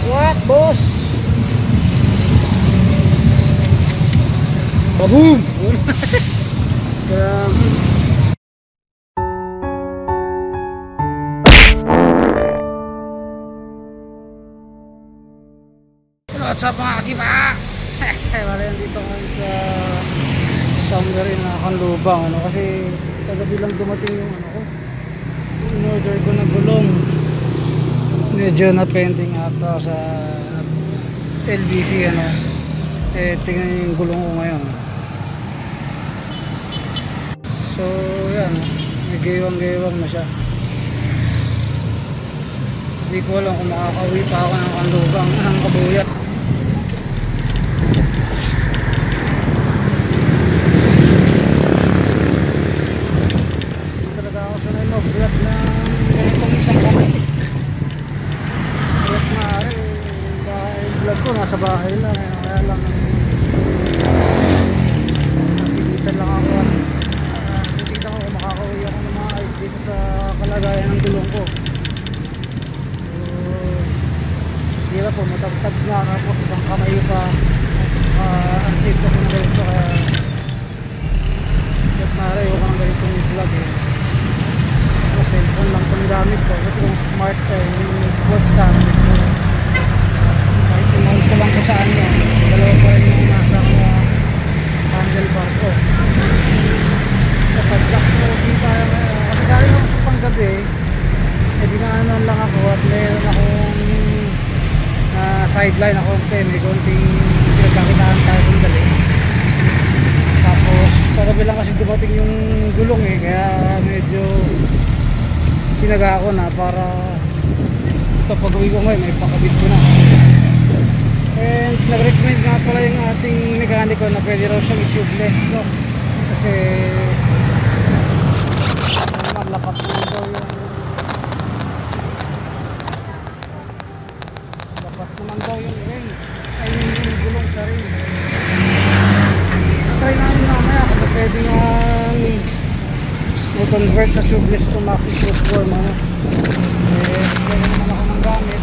What, boss? Kaboom! What's up mga kasipa? Wala yan dito ngayon sa Sanggarin na Kanlubang kasi kagabi lang dumating yung ko, in-order ko na gulong. Medyo na pending ata sa LBC tingnan yung gulong ko ngayon. So yan, may gewang-gewang na siya. Hindi ko alam kung makakauwi pa ako ng Kanlubang ng Kabuyat. Vlog na ganitong isang kamay. Kahit maaari vlog ko nasa bahay lang, kaya lang napigitan lang ako. Nakikita ko kung makakauwi ako ng mga ayos dito sa kalagayan ng gulong ko. Hirap po, matagtag nga po, isang kamay pa. Unsafe kasi na ganito, kaya kahit maaari ako ng ganitong vlog cellphone lang itong gamit ko. Ito yung smart yung sports camera ko. Kahit i-mount ko lang ko saan yun, dalawa pa rin yung nasa handlebar ko. Kapag-jack ko dito kasi galing ako sa panggabi dinaanan lang ako at meron akong sideline ako may konting pinagkakitaan tayo kung dali. Tapos kagabi lang kasi dumating yung gulong kaya medyo sinaga ako na para ito pag-uwi ko ngayon may pakabit ko na. And nag-recommend nga pala yung ating mekaniko na pwede raw siyang i-tubeless kasi lapat naman daw yung ring ay yung gulong sa ring. Try namin mamaya kung pwede nga i-convert sa tubeless to maxi short form kaya naman ako ng gamit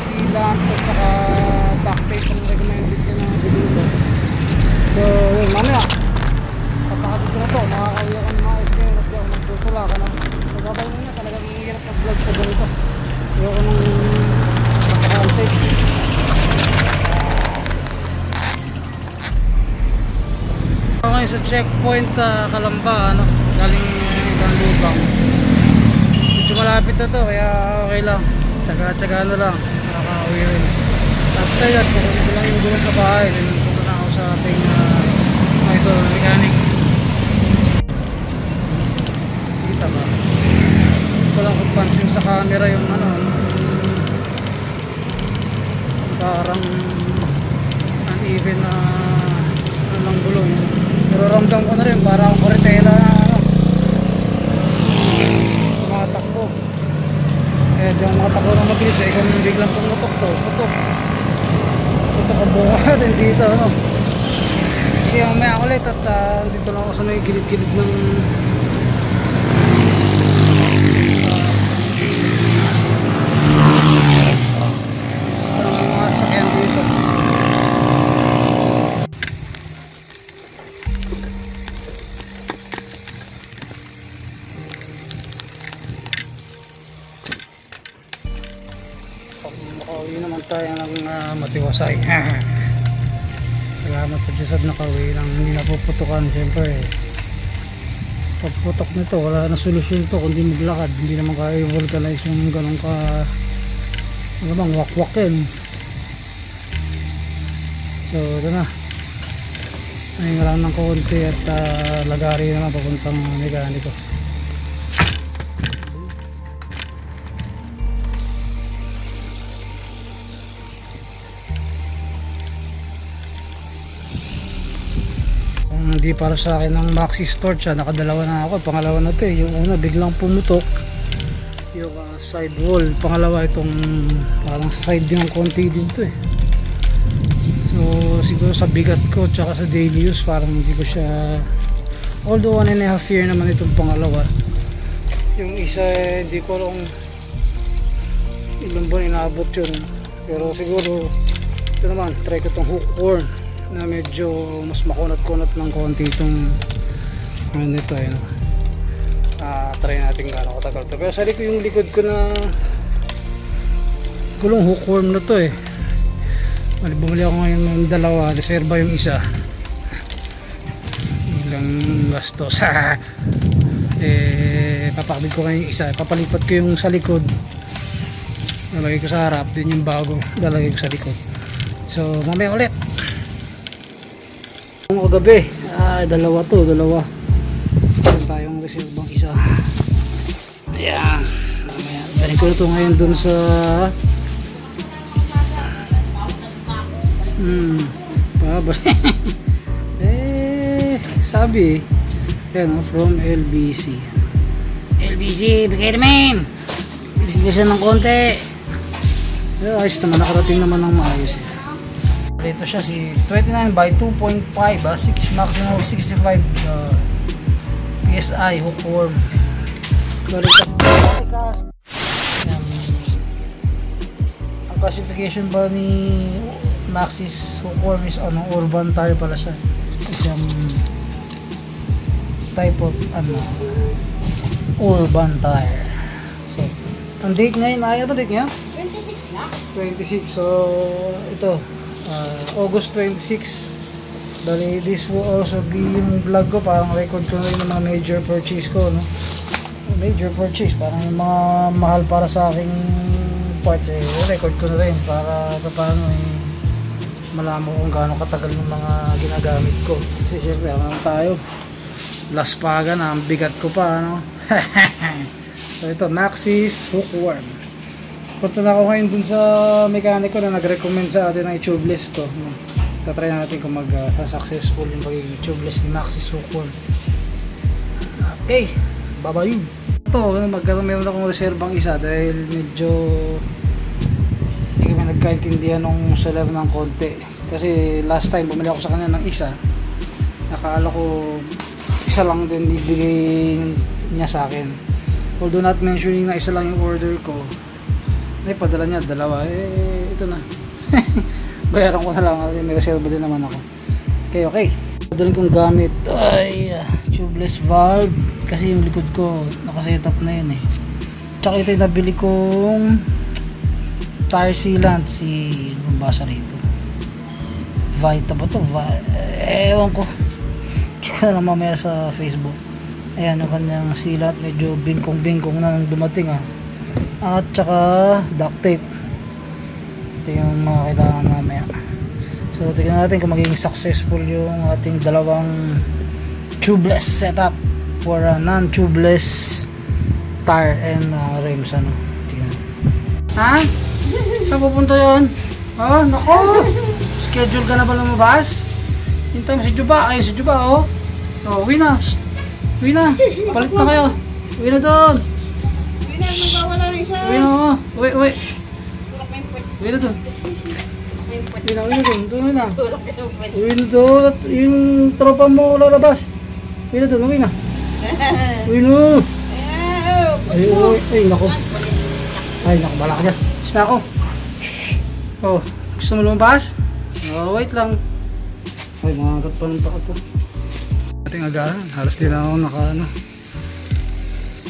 sealant at saka duct tape ang recommended ko na dito. So yun, mamaya papakabit ko na to, makakauwi ako ng mga SKR at di ako magtutula ka na magabay muna, talagang hirap mag-vlog sa ganito. Ayoko nang napaka-unsafe. Ngayon sa checkpoint Kalamba galing Kanlubang. Medyo malapit na to kaya okay lang, tsaga-tsaga na lang, nakaka-uwi rin. After that pupunta ko lang yung gulong sa bahay, then pupunta na ako sa ating mechanic. Kita ba? Ito lang kung pansin sa camera yung parang uneven na ng gulong. Pero ramdam ko na rin para akong kuretela na tumatakbo. Yung mga takbo ng mabilis kung biglang pumutok ang bunga din dito Sige, mamaya ulit at dito lang ako sa may gilid-gilid ng mga sakyan dito. Makauwi naman tayo ng matiwasay. Salamat sa Diyos at nakauwi ng hindi napuputukan. Siyempre pagputok nito wala na solusyon to kundi maglakad. Hindi naman kaya vulcanize yung ganun ka wakwak-wakin. So ito na, ayun lang ng konti at lagari naman papuntang mekaniko. Hindi para sa akin ng maxi storage nakadalawa na ako, pangalawa na to yung una biglang pumutok yung side wall, pangalawa itong parang sa side din ng konti din to so siguro sa bigat ko tsaka sa daily use parang hindi ko siya, although 1.5 year naman itong pangalawa, yung isa hindi ko lang ilang buwan inaabot yun. Pero siguro ito naman, try ko tong hookworm na medyo mas makunat-kunat ng konti itong ano nito eh, no? Try natin gaano katagal to. Pero sari ko yung likod ko na kulong hookworm na to eh. Bumili ako ngayon ng dalawa, reserva yung isa. Ilang gastos papakabit ko ngayon yung isa, papalipat ko yung sa likod, lalagay ko sa harap, din yung bago lalagay ko sa likod. So mamaya ulit. Ang kagabi, dalawa meron tayong reservang isa. Ayan, mamaya balik ko ito ngayon dun sa sabi yan, from LBC, bigay naman bisiglasan ng konti. Pero ayos naman, nakarating naman ng maayos eh. Ito siya si 29 by 2.5 maximum 65 PSI hookworm. Ang classification ba ni Maxxis hookworm is urban tire pala siya. Siyang type of urban tire. So ang date ngayon, ano ba date ngayon? 26 na? 26. So ito August 26. Dali, this will also be yung vlog ko, parang record ko na rin ng mga major purchase ko, no? Major purchase, parang yung mga mahal para sa aking parts record ko na rin para paano malaman kung gaano katagal yung mga ginagamit ko. Kasi syempre ano tayo, last paga na, ang bigat ko pa, ano? So ito, Maxxis hookworm. Punta na ako ngayon dun sa mekaniko na nag-recommend sa atin ng tubeless to. Tatry natin kung successful yung pagiging tubeless ni Maxxis hookworm. Okay, bye-bye. Ito, meron akong reservang isa dahil medyo hindi kami nagkaintindihan nung seller ng konti. Kasi last time bumili ako sa kanya ng isa, nakaala ko isa lang din ibigay niya sa akin. Although not mentioning na isa lang yung order ko, padala niya dalawa, ito na. Bayaran ko na lang, may reserva din naman ako. Okay. Padaling kong gamit ay tubeless valve kasi yung likod ko nakasetup na yun eh. Tsaka ito yung nabili kong tire sealant, anong basa rito, Vita ba to? Ewan ko, tsaka na lang mamaya sa Facebook. Ayan yung kanyang sealant, medyo bingkong na nang dumating at tsaka duct tape. Ito yung mga kailangan mamaya. So tignan natin kung magiging successful yung ating dalawang tubeless setup for a non-tubeless tire and rims. Tignan natin. Saan pupunta yun? Nako, schedule ka na ba lumabas? Hintay mo si Juba. Ayun si Juba uwi na. Palit na kayo. Uwi na doon. Magwawala na siya. Uwi na. Uwi na doon. Uwi na doon. Yung tropa mo lalabas. Uwi na doon. Uwi na. Ay, nako. Bala ka dyan. Is na ako. Gusto mo lumabas? Wait lang. Ay, mga agat pa ng paka to. Ating agahan. Halos din ako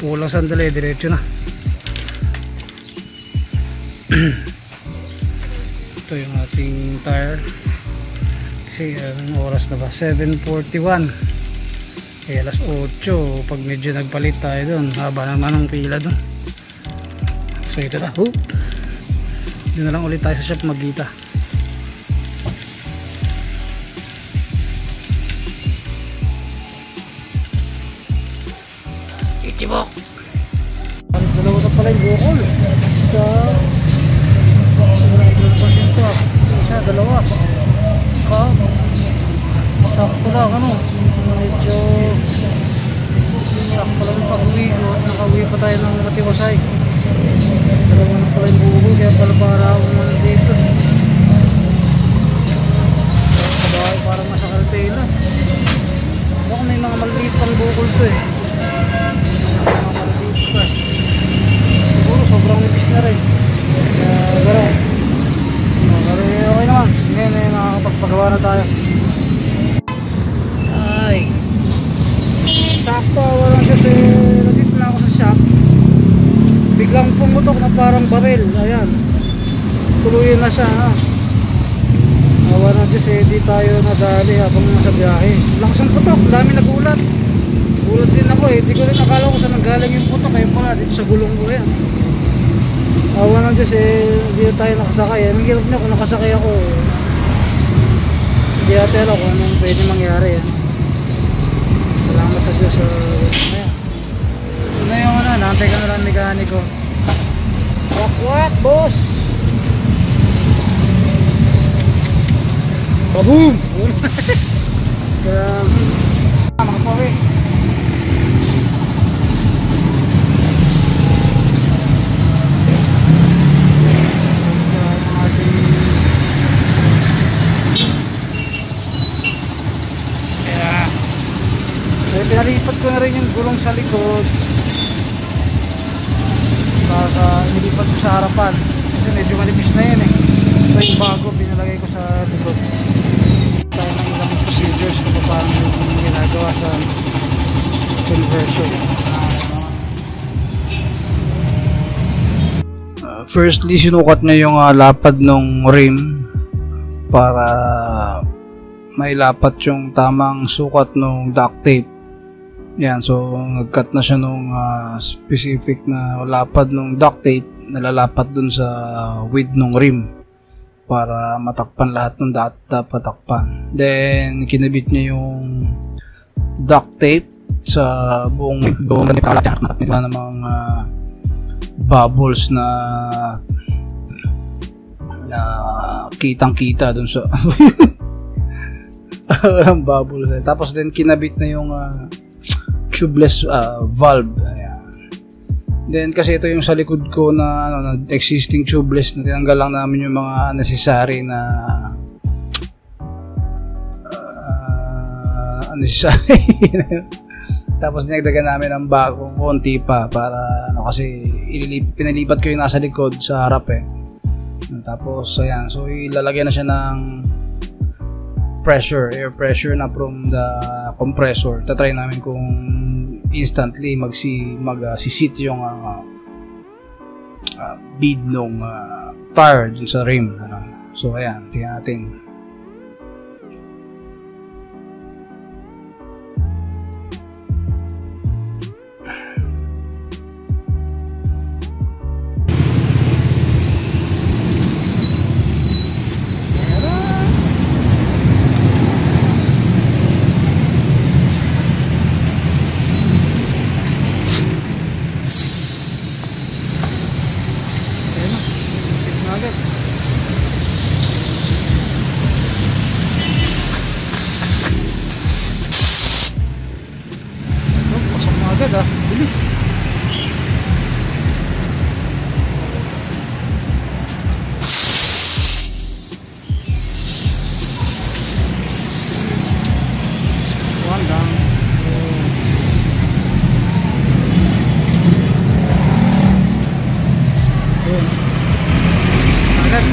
pulang sandali. Diretso na. Ito yung ating tire. Kasi anong oras na ba? 7:41. Alas 8. Pag medyo nagpalit tayo dun, haba naman ang pila dun. So ito na. Doon na lang ulit tayo sa shop magkita. Itibok. Dalawa na pala yung bukol. Isa, dalawa. Sakto lang medyo sakto lang yung pag-uwi ko. Nakauwi pa tayo ng Matiwasay. Dalawa na pala yung bukol, kaya pala para ako naman dito. Kabahay parang nasa Calpela. Baka may mga maliit pang bukol to mga maliit pa. Siguro sobrang nipis na rin. na tayo. Ay. Sakto, walang kasi nandito na ako sa shop. Biglang pumutok na parang baril. Ayan. Tuluyan na siya. Ha? Awa na Diyos eh, di tayo nadali habang nasa biyahe. Lakas ang putok, dami nagulat. Gulat din ako eh, di ko rin akala ko saan nanggaling yung putok. Ayun pala, dito sa gulong ko yan. Awa na Diyos eh, hindi tayo nakasakay. Ang hirap niya kung nakasakay ako. Hindi natin alam kung anong pwede mangyari yan. Salamat sa Diyos. Ayan. Ito na yung ano, naantay ka na lang mekaniko. Wak, boss! Kaboom! Mga pari. Pinalipat ko na rin yung gulong sa likod. Tapos nilipat ko sa harapan. Kasi medyo manipis na yun eh. Ito yung bago, pinalagay ko sa likod. Tayo ng ilang procedures kung paano yung ginagawa sa conversion. Firstly, sinukat niya yung lapad ng rim para mailapat yung tamang sukat ng duct tape. Yan, so nag-cut na siya nung specific na lapad ng duct tape, nalalapat dun sa width ng rim para matakpan lahat ng dapat takpan. Then kinabit niya yung duct tape sa buong ganito na namang bubbles na kitang-kita dun sa bubbles. Tapos then kinabit na yung tubeless valve. Ayan. Then kasi ito yung sa likod ko na existing tubeless na tinanggal lang namin yung mga unnecessary na unnecessary. Tapos dinagdagan namin ng bago konti pa para kasi pinalipat ko yung nasa likod sa harap eh. Tapos ayan, so ilalagyan na siya ng air pressure na from the compressor. Tatry namin kung instantly magsisit yung bead nung tire dun sa rim. So ayan, tingnan natin. Bilis. One down. Agad.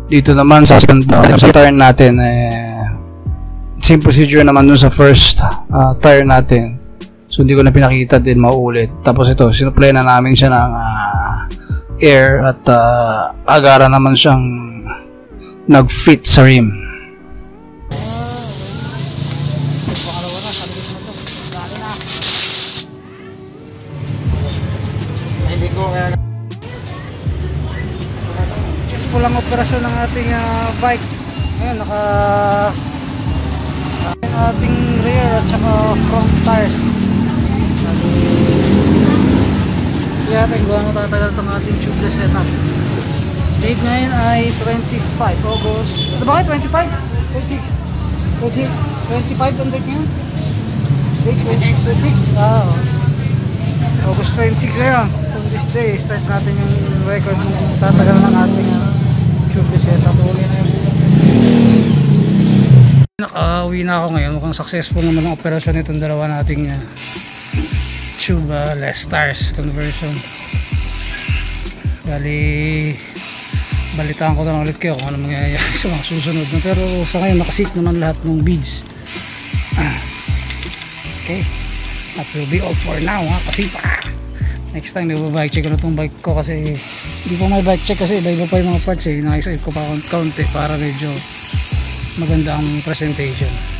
Dito naman sa second turn natin same procedure naman dun sa first tire natin. So hindi ko na pinakita din maulit. Tapos ito, sinupply na namin siya ng air at agara naman siyang nag-fit sa rim. Pulang operasyon ng ating bike. Ngayon ating rear at saka front tires. Kaya natin kung ano tatagal itong ating tubeless setup. Date ngayon ay 25 August. Ito ba kayo? 25? 26? 25 ang date ngayon? Date 26? August 26 ngayon. On this day, start natin yung record ng tatagal ng ating tubeless setup. Nakauwi na ako ngayon. Mukhang successful naman ang operasyon nitong dalawa nating tubeless tires conversion. Bali, balitaan ko na lang ulit kayo kung ano mangyayari sa mga susunod na. Pero sa ngayon nakasit naman lahat ng beads. Okay, that will be all for now ha, kasi next time may bike check ko na itong bike ko kasi hindi ko may bike check kasi iba-iba pa yung mga parts eh. Naisip ko pa kaunti para medyo maganda ang presentation.